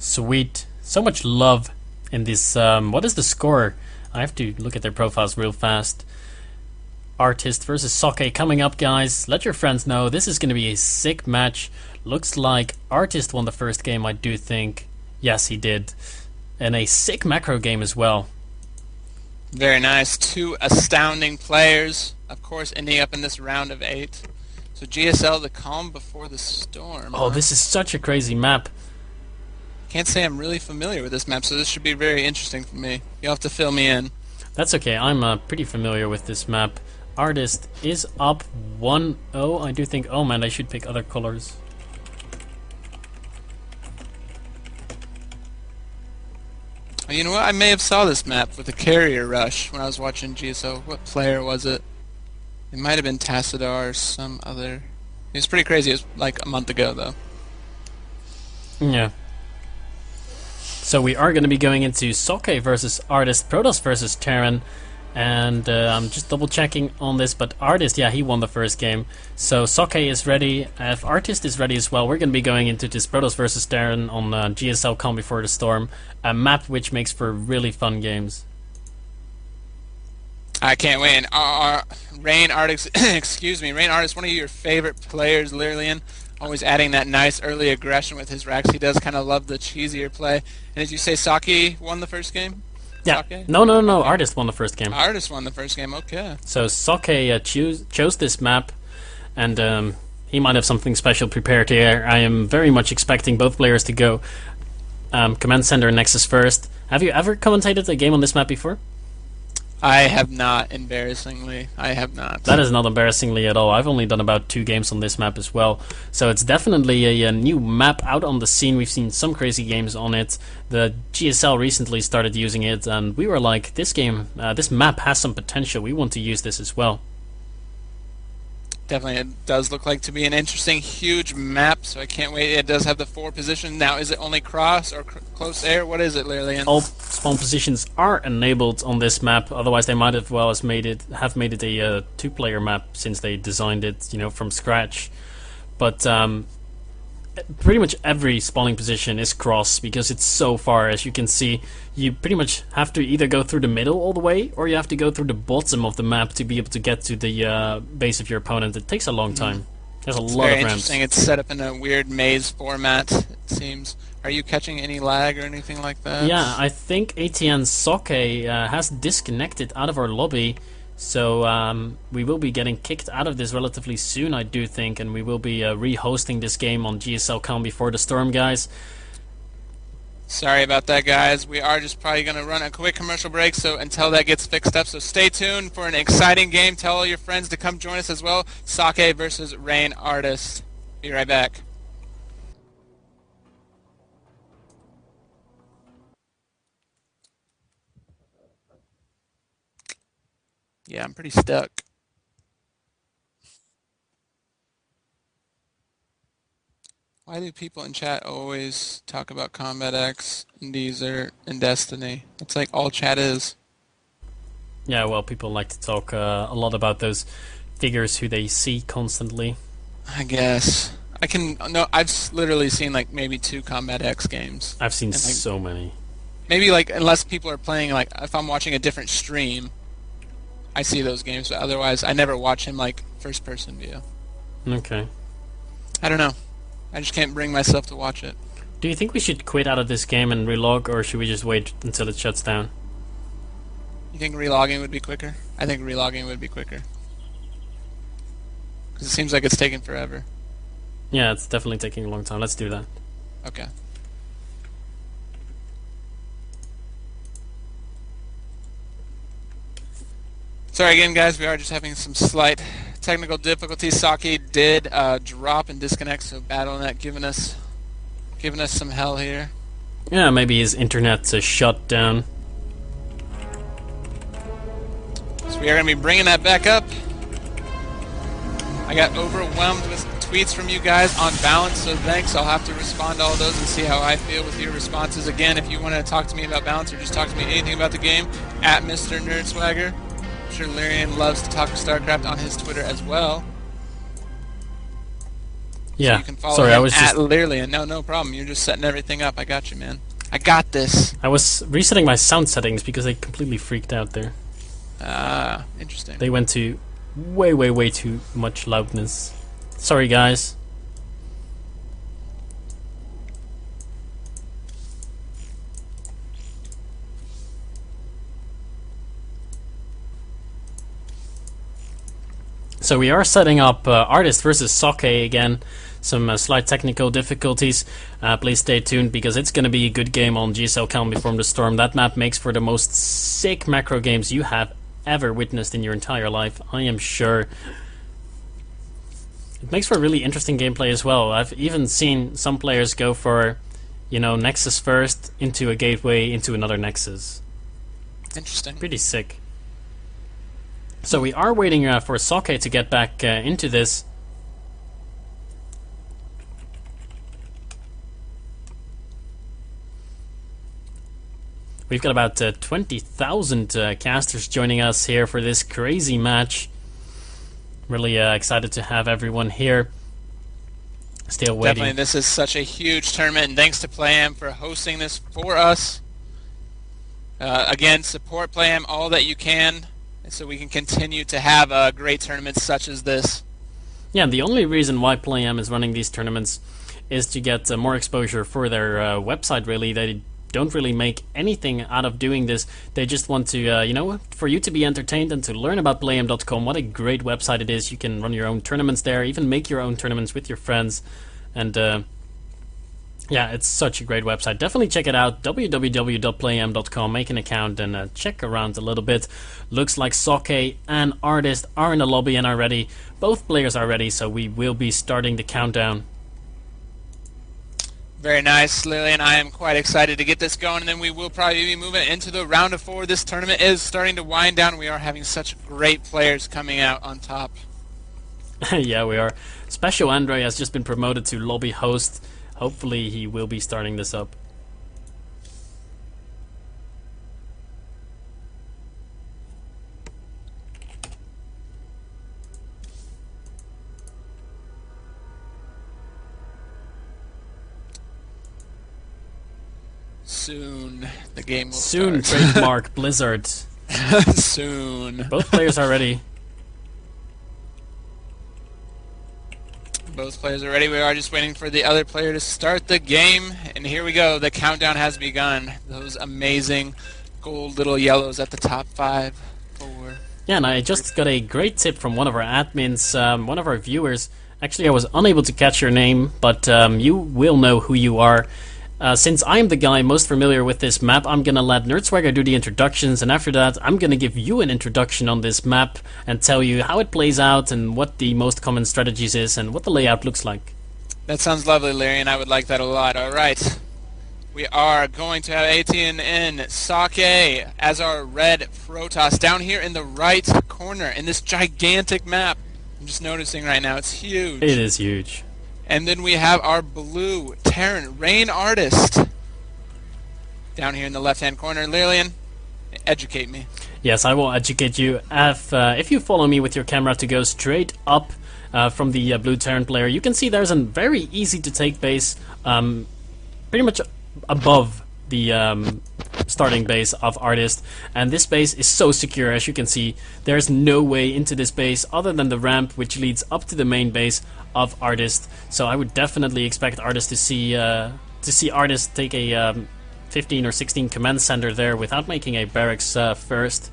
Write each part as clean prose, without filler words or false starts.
Sweet. So much love in this. What is the score? I have to look at their profiles real fast. Artist versus aTnSocke coming up, guys. Let your friends know. This is going to be a sick match. Looks like Artist won the first game, I do think. Yes, he did. And a sick macro game as well. Very nice. Two astounding players, of course, ending up in this round of 8. So GSL, the calm before the storm. Oh, this is such a crazy map. Can't say I'm really familiar with this map, so this should be very interesting for me. You'll have to fill me in. That's okay. I'm pretty familiar with this map. Artist is up 1-0. I do think... Oh man, I should pick other colors. You know what? I may have saw this map with the carrier rush when I was watching GSO. What player was it? It might have been Tassadar or some other. It was pretty crazy. It was like a month ago, though. Yeah. So we are going to be going into aTnSocke versus Artist, Protoss versus Terran. And I'm just double checking on this, but Artist, yeah, he won the first game. So aTnSocke is ready. If Artist is ready as well, we're going to be going into this Protoss versus Terran on GSL Calm Before the Storm, a map which makes for really fun games. I can't wait. And RGNartist, excuse me, RGNartist, one of your favorite players, Lirlian, always adding that nice early aggression with his racks. He does kind of love the cheesier play. And did you say aTnSocke won the first game? Yeah. aTnSocke? No. Artist won the first game. Artist won the first game. Okay. So aTnSocke chose this map, and he might have something special prepared here. I am very much expecting both players to go Command Center and Nexus first. Have you ever commentated a game on this map before? I have not, embarrassingly. I have not. That is not embarrassingly at all. I've only done about 2 games on this map as well. So it's definitely a new map out on the scene. We've seen some crazy games on it. The GSL recently started using it, and we were like, this map has some potential. We want to use this as well. Definitely, it does look like to be an interesting, huge map, so I can't wait. It does have the 4 positions. Now, is it only cross or close air? What is it, Lirlian? All spawn positions are enabled on this map. Otherwise, they might as well have made it a 2-player map since they designed it, from scratch. But pretty much every spawning position is cross because it's so far. As you can see, you pretty much have to either go through the middle all the way, or you have to go through the bottom of the map to be able to get to the base of your opponent. It takes a long time. There's a lot of ramps. Very interesting. It's set up in a weird maze format, it seems. Are you catching any lag or anything like that? Yeah, I think aTnSocke has disconnected out of our lobby. So we will be getting kicked out of this relatively soon, I do think, and we will be re-hosting this game on GSL Calm Before the Storm, guys. Sorry about that, guys. We are just probably going to run a quick commercial break, so until that gets fixed up. So stay tuned for an exciting game. Tell all your friends to come join us as well. aTnSocke versus RGNartist. Be right back. Yeah, I'm pretty stuck. Why do people in chat always talk about Combat X and Desert and Destiny? That's like all chat is. Yeah, well, people like to talk a lot about those figures who they see constantly. I guess. I've literally seen like maybe 2 Combat X games. I've seen so many. Maybe like, unless people are playing, like if I'm watching a different stream, I see those games, but otherwise I never watch him like first person view. Okay. I don't know. I just can't bring myself to watch it. Do you think we should quit out of this game and relog, or should we just wait until it shuts down? You think relogging would be quicker? I think relogging would be quicker. Because it seems like it's taking forever. Yeah, it's definitely taking a long time. Let's do that. Okay. Sorry again, guys. We are just having some slight technical difficulties. aTnSocke did drop and disconnect, so Battle.net giving us some hell here. Yeah, maybe his internet's shut down. So we are going to be bringing that back up. I got overwhelmed with tweets from you guys on balance, so thanks. I'll have to respond to all those and see how I feel with your responses. Again, if you want to talk to me about balance or just talk to me anything about the game, at Mr. Nerdswagger. I'm sure Larian loves to talk to StarCraft on his Twitter as well. Yeah. So you can follow Sorry, him I was just Lyrlian. No problem. You're just setting everything up. I got you, man. I got this. I was resetting my sound settings because they completely freaked out there. Ah, interesting. They went to way too much loudness. Sorry, guys. So we are setting up Artist versus aTnSocke again. Some slight technical difficulties. Please stay tuned because it's going to be a good game on GSL Calm Before the Storm. That map makes for the most sick macro games you have ever witnessed in your entire life, I am sure. It makes for really interesting gameplay as well. I've even seen some players go for, you know, Nexus first, into a gateway, into another Nexus. Interesting. Pretty sick. So we are waiting for aTnSocke to get back into this. We've got about 20,000 casters joining us here for this crazy match. Really excited to have everyone here. Still waiting. Definitely, this is such a huge tournament, and thanks to Playhem for hosting this for us. Again, support Playhem all that you can, so we can continue to have great tournaments such as this. Yeah, the only reason why Playhem is running these tournaments is to get more exposure for their website, really. They don't really make anything out of doing this. They just want to, you know, for you to be entertained and to learn about Playhem.com. What a great website it is. You can run your own tournaments there, even make your own tournaments with your friends. And yeah, it's such a great website. Definitely check it out, www.playhem.com. Make an account and check around a little bit. Looks like aTnSocke and Artist are in the lobby and are ready. Both players are ready, so we will be starting the countdown. Very nice, Lillian. I am quite excited to get this going, and then we will probably be moving into the round of 4. This tournament is starting to wind down. We are having such great players coming out on top. Yeah, we are. Special Andre has just been promoted to lobby host. Hopefully he will be starting this up. Soon the game will Soon, start. trademark Blizzard. Soon. Both players are ready. Both players are ready. We are just waiting for the other player to start the game. And here we go. The countdown has begun. Those amazing gold little yellows at the top 5, 4. Yeah, and I just got a great tip from one of our admins, one of our viewers. Actually, I was unable to catch your name, but you will know who you are. Since I'm the guy most familiar with this map, I'm gonna let NerdSwagger do the introductions, and after that I'm gonna give you an introduction on this map and tell you how it plays out and what the most common strategies is and what the layout looks like. That sounds lovely, Larry, and I would like that a lot. Alright. We are going to have aTnSocke as our red Protoss down here in the right corner in this gigantic map. I'm just noticing right now, it's huge. It is huge. And then we have our blue Terran RGNartist down here in the left-hand corner. Lillian, educate me. Yes, I will educate you. If you follow me with your camera to go straight up from the blue Terran player, you can see there's a very easy-to-take base pretty much above the starting base of Artist, and this base is so secure. As you can see, there's no way into this base other than the ramp which leads up to the main base of Artist. So I would definitely expect Artist to see Artist take a 15 or 16 command center there without making a barracks first,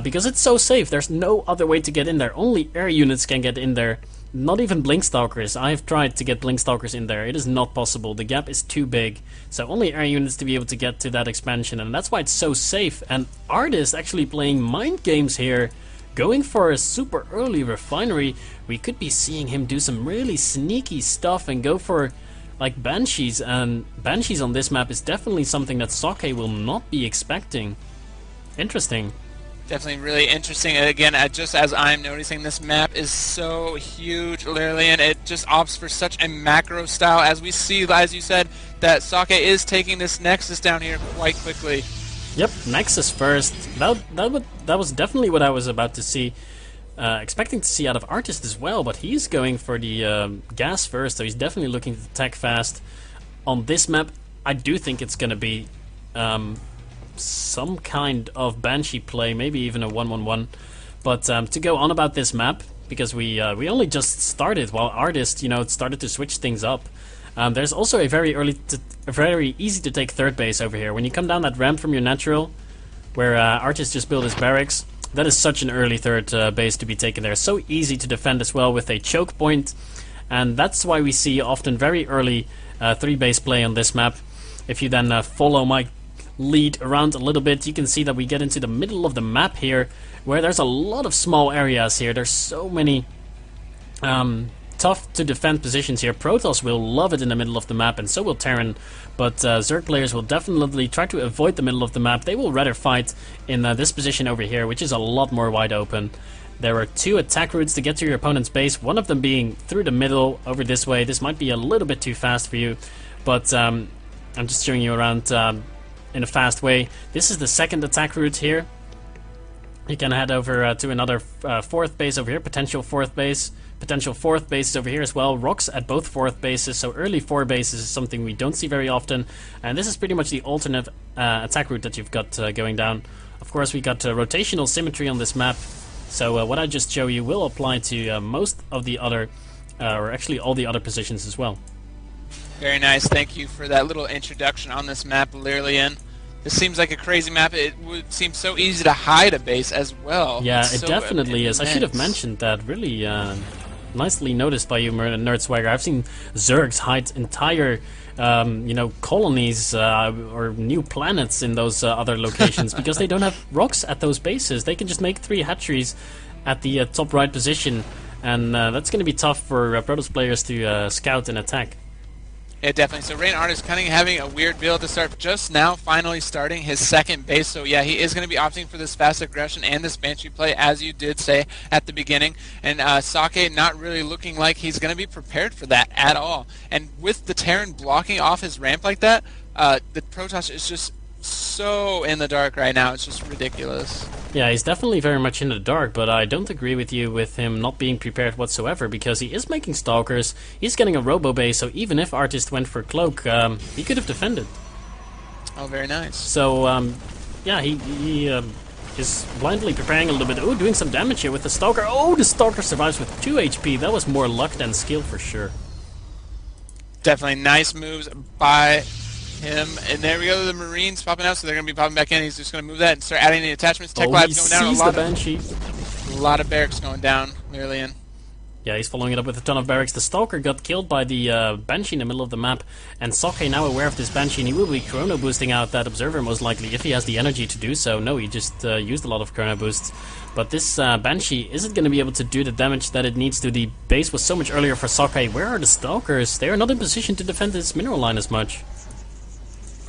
because it's so safe. There's no other way to get in there. Only air units can get in there. Not even Blinkstalkers. I've tried to get Blinkstalkers in there. It is not possible. The gap is too big. So only air units to be able to get to that expansion, and that's why it's so safe. And Artist actually playing mind games here, going for a super early refinery. We could be seeing him do some really sneaky stuff and go for like Banshees, and Banshees on this map is definitely something that aTnSocke will not be expecting. Interesting. Definitely really interesting. Again, just as I'm noticing, this map is so huge, Lillian. It just opts for such a macro style. As we see, as you said, that aTnSocke is taking this Nexus down here quite quickly. Yep, Nexus first. That was definitely what I was about to see. expecting to see out of Artist as well, but he's going for the gas first, so he's definitely looking to attack fast. On this map, I do think it's going to be some kind of Banshee play, maybe even a 1-1-1. But to go on about this map, because we only just started while Artist, started to switch things up. There's also a very easy to take third base over here. When you come down that ramp from your natural, where Artist just built his barracks, that is such an early third base to be taken there. So easy to defend as well with a choke point, and that's why we see often very early 3-base play on this map. If you then follow my lead around a little bit, you can see that we get into the middle of the map here, where there's a lot of small areas here. There's so many tough to defend positions here. Protoss will love it in the middle of the map, and so will Terran, but Zerg players will definitely try to avoid the middle of the map. They will rather fight in this position over here, which is a lot more wide open. There are 2 attack routes to get to your opponent's base, one of them being through the middle over this way. This might be a little bit too fast for you, but I'm just showing you around in a fast way. This is the second attack route here. You can head over to another 4th base over here, potential 4th base. Potential 4th bases over here as well. Rocks at both 4th bases, so early 4 bases is something we don't see very often. And this is pretty much the alternate attack route that you've got going down. Of course, we got rotational symmetry on this map, so what I just show you will apply to most of the other, or actually all the other positions as well. Very nice. Thank you for that little introduction on this map, Lyrlian. This seems like a crazy map. It would seem so easy to hide a base as well. Yeah, it's it so definitely immense. is. I should have mentioned that. Really nicely noticed by you, Nerdswagger. I've seen Zergs hide entire, colonies or new planets in those other locations because they don't have rocks at those bases. They can just make 3 hatcheries at the top right position, and that's going to be tough for Protoss players to scout and attack. Yeah, definitely. So RGNartist kind of having a weird build to start just now, finally starting his second base. So yeah, he is going to be opting for this fast aggression and this Banshee play, as you did say at the beginning. And Socke not really looking like he's going to be prepared for that at all. And with the Terran blocking off his ramp like that, the Protoss is just so in the dark right now. It's just ridiculous. Yeah, he's definitely very much in the dark, but I don't agree with you with him not being prepared whatsoever, because he is making Stalkers, he's getting a Robo base, so even if Artist went for Cloak, he could have defended. Oh, very nice. So, yeah, he is blindly preparing a little bit. Oh, doing some damage here with the Stalker. Oh, the Stalker survives with 2 HP. That was more luck than skill for sure. Definitely nice moves by him, and there we go. The Marines popping out, so they're going to be popping back in. He's just going to move that and start adding the attachments. Tech Lab's going down. A lot of barracks going down, Lyrlian. Yeah, he's following it up with a ton of barracks. The Stalker got killed by the Banshee in the middle of the map, and Socke now aware of this Banshee, and he will be chrono boosting out that Observer most likely, if he has the energy to do so. No, he just used a lot of chrono boosts. But this Banshee isn't going to be able to do the damage that it needs to. The base was so much earlier for Socke. Where are the Stalkers? They are not in position to defend this mineral line as much.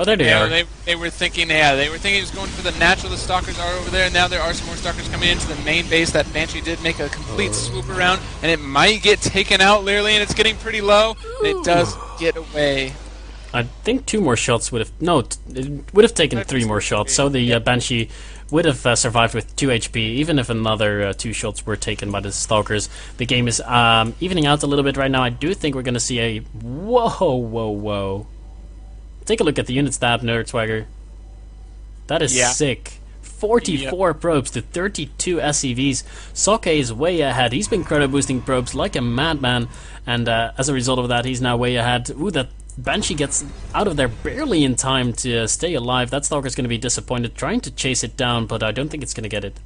Oh, there they are. They were thinking, they were thinking he was going for the natural. The Stalkers are over there, and now there are some more Stalkers coming into the main base. That Banshee did make a complete swoop around, and it might get taken out, Lyrlian. It's getting pretty low, and it does get away. I think 2 more shots would have... No, it would have taken 3 more shots, so the Banshee would have survived with 2 HP, even if another 2 shots were taken by the Stalkers. The game is evening out a little bit right now. I do think we're going to see a... Whoa. Take a look at the unit stat, Nerdswagger. That is sick. 44 probes to 32 SCVs. Socke is way ahead. He's been chrono boosting probes like a madman, and as a result of that, he's now way ahead. Ooh, that Banshee gets out of there barely in time to stay alive. That Stalker's going to be disappointed, trying to chase it down, but I don't think it's going to get it.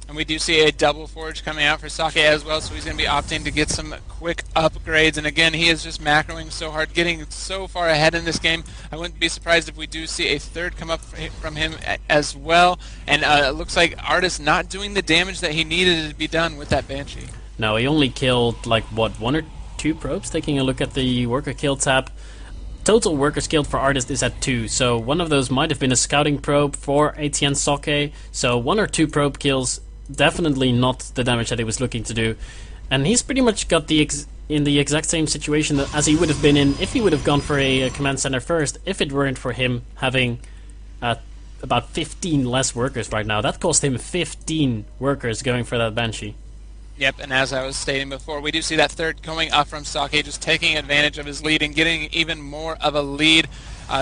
And we do see a double forge coming out for Socke as well, so he's going to be opting to get some quick upgrades. And again, he is just macroing so hard, getting so far ahead in this game. I wouldn't be surprised if we do see a third come up from him as well. And it looks like Artist not doing the damage that he needed to be done with that Banshee. No, he only killed, like, what, 1 or 2 probes? Taking a look at the worker kill tab. Total workers killed for Artist is at 2, so one of those might have been a scouting probe for aTnSocke. So 1 or 2 probe kills, definitely not the damage that he was looking to do. And he's pretty much got in the exact same situation as he would have been in if he would have gone for a command center first, if it weren't for him having about 15 less workers right now. That cost him 15 workers going for that Banshee. Yep, and as I was stating before, we do see that third going up from Socke, just taking advantage of his lead and getting even more of a lead.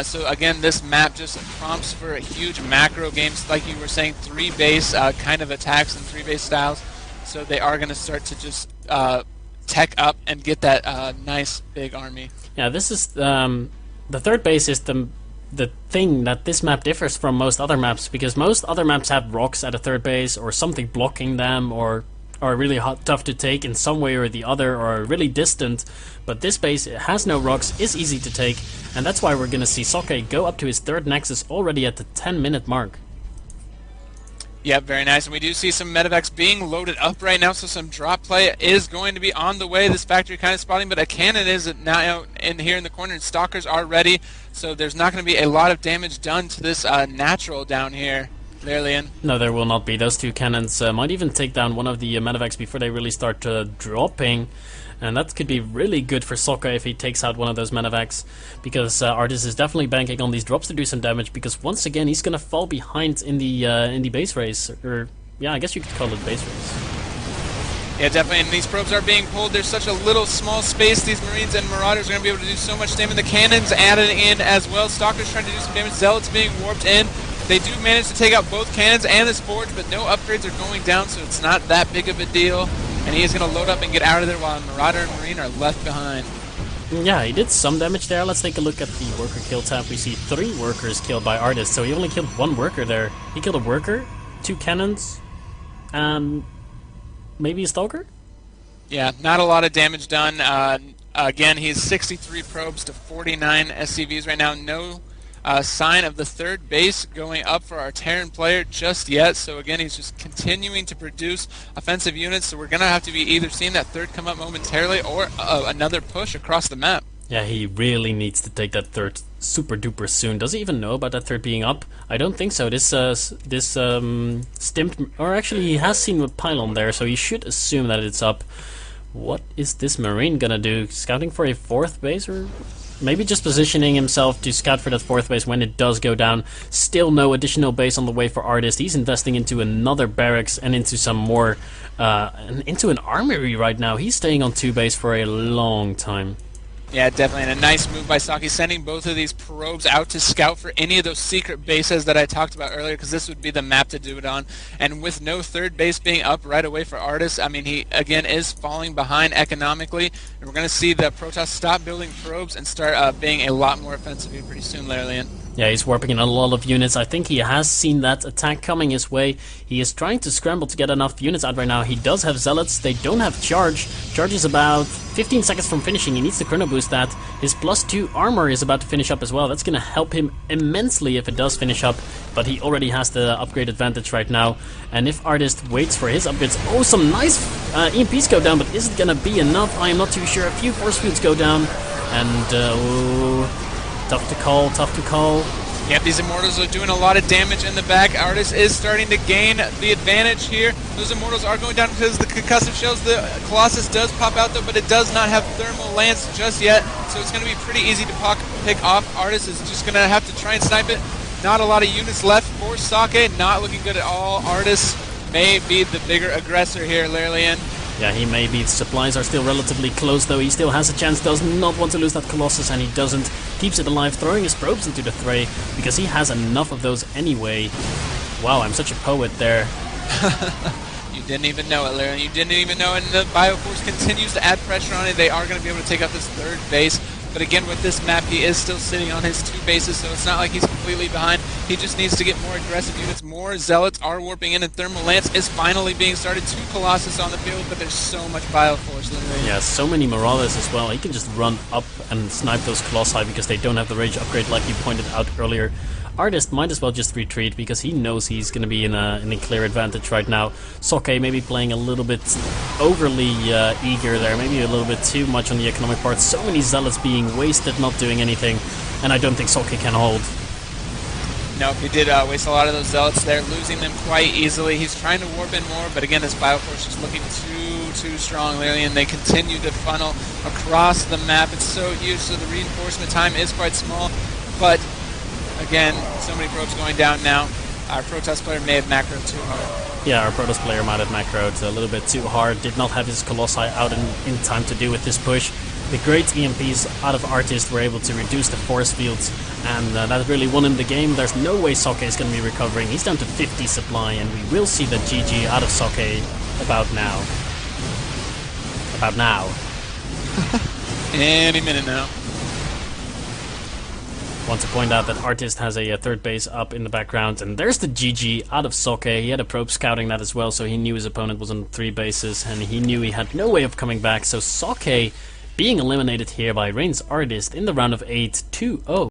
So again, this map just prompts for a huge macro games, like you were saying, 3-base kind of attacks and 3-base styles. So they are going to start to just tech up and get that nice big army. Yeah, this is the third base is the thing that this map differs from most other maps, because most other maps have rocks at a third base or something blocking them, or are really tough to take in some way or the other, or are really distant. But this base has no rocks, is easy to take, and that's why we're going to see Socke go up to his third Nexus already at the 10-minute mark. Yep, very nice. And we do see some medevacs being loaded up right now, so some drop play is going to be on the way. This factory kind of spotting, but a cannon is now in here in the corner, and stalkers are ready, so there's not going to be a lot of damage done to this natural down here. Lilian. No, there will not be. Those two cannons might even take down one of the medevacs before they really start dropping. And that could be really good for Socke if he takes out one of those medevacs, because aTnSocke is definitely banking on these drops to do some damage, because once again he's going to fall behind in the base race. Or, yeah, I guess you could call it base race. Yeah, definitely, and these probes are being pulled. There's such a little small space. These Marines and Marauders are going to be able to do so much damage. The cannons added in as well. Stalkers trying to do some damage. Zealots being warped in. They do manage to take out both cannons and this forge, but no upgrades are going down, so it's not that big of a deal. And he is going to load up and get out of there while Marauder and Marine are left behind. Yeah, he did some damage there. Let's take a look at the worker kill tab. We see 3 workers killed by aTnSocke, so he only killed 1 worker there. He killed a worker, 2 cannons, and maybe a stalker? Yeah, not a lot of damage done. Again, he's 63 probes to 49 SCVs right now. No sign of the third base going up for our Terran player just yet. So again, he's just continuing to produce offensive units. So we're going to have to be either seeing that third come up momentarily or another push across the map. Yeah, he really needs to take that third super duper soon. Does he even know about that third being up? I don't think so. This stimped, or actually he has seen a pylon there, so he should assume that it's up. What is this Marine gonna do? Scouting for a 4th base, or maybe just positioning himself to scout for that 4th base when it does go down. Still no additional base on the way for aTnSocke. He's investing into another barracks and into some more, into an armory right now. He's staying on 2 base for a long time. Yeah, definitely, and a nice move by Socke, sending both of these probes out to scout for any of those secret bases that I talked about earlier, because this would be the map to do it on. And with no third base being up right away for aTnSocke, I mean, he, again, is falling behind economically, and we're going to see the Protoss stop building probes and start being a lot more offensive here pretty soon, Lilian. Yeah, he's warping in a lot of units. I think he has seen that attack coming his way. He is trying to scramble to get enough units out right now. He does have Zealots. They don't have Charge. Charge is about 15 seconds from finishing. He needs to chrono boost that. His +2 armor is about to finish up as well. That's going to help him immensely if it does finish up. But he already has the upgrade advantage right now. And if aTnSocke waits for his upgrades... Oh, some nice EMPs go down, but is it going to be enough? I am not too sure. A few force fields go down. And... tough to call, tough to call. Yep, these Immortals are doing a lot of damage in the back. aTnSocke is starting to gain the advantage here. Those Immortals are going down because the concussive shells. The Colossus does pop out though, but it does not have thermal lance just yet. So it's going to be pretty easy to pick off. aTnSocke is just going to have to try and snipe it. Not a lot of units left for Socke. Not looking good at all. aTnSocke may be the bigger aggressor here, Lilian. Yeah, he may be. The supplies are still relatively close, though. He still has a chance, does not want to lose that Colossus, and he doesn't. Keeps it alive, throwing his probes into the fray, because he has enough of those anyway. Wow, I'm such a poet there. You didn't even know it, Larry. You didn't even know it, and the Bioforce continues to add pressure on it. They are going to be able to take out this third base. But again, with this map, he is still sitting on his 2 bases, so it's not like he's completely behind. He just needs to get more aggressive units. More Zealots are warping in, and Thermal Lance is finally being started. 2 Colossus on the field, but there's so much Bioforce, literally. Yeah, so many Marauders as well. He can just run up and snipe those Colossi because they don't have the rage upgrade like you pointed out earlier. aTnSocke might as well just retreat because he knows he's going to be in a clear advantage right now. Socke maybe playing a little bit overly eager there, maybe a little bit too much on the economic part. So many Zealots being wasted, not doing anything, and I don't think Socke can hold. Nope, he did waste a lot of those Zealots there, losing them quite easily. He's trying to warp in more, but again, this Bioforce is looking too strong, Larry, and they continue to funnel across the map. It's so huge, so the reinforcement time is quite small, but again, so many probes going down now. Our Protest player may have macro too hard. Yeah, our Protoss player might have macroed a little bit too hard, did not have his Colossi out in time to deal with this push. The great EMPs out of Artist were able to reduce the force fields, and that really won him the game. There's no way Socke is going to be recovering. He's down to 50 supply, and we will see the GG out of Socke about now. About now. Any minute now. Want to point out that Artist has a third base up in the background, and there's the GG out of Socke. He had a probe scouting that as well, so he knew his opponent was on 3 bases, and he knew he had no way of coming back. So Socke being eliminated here by Reigns Artist in the round of 8, 2-0.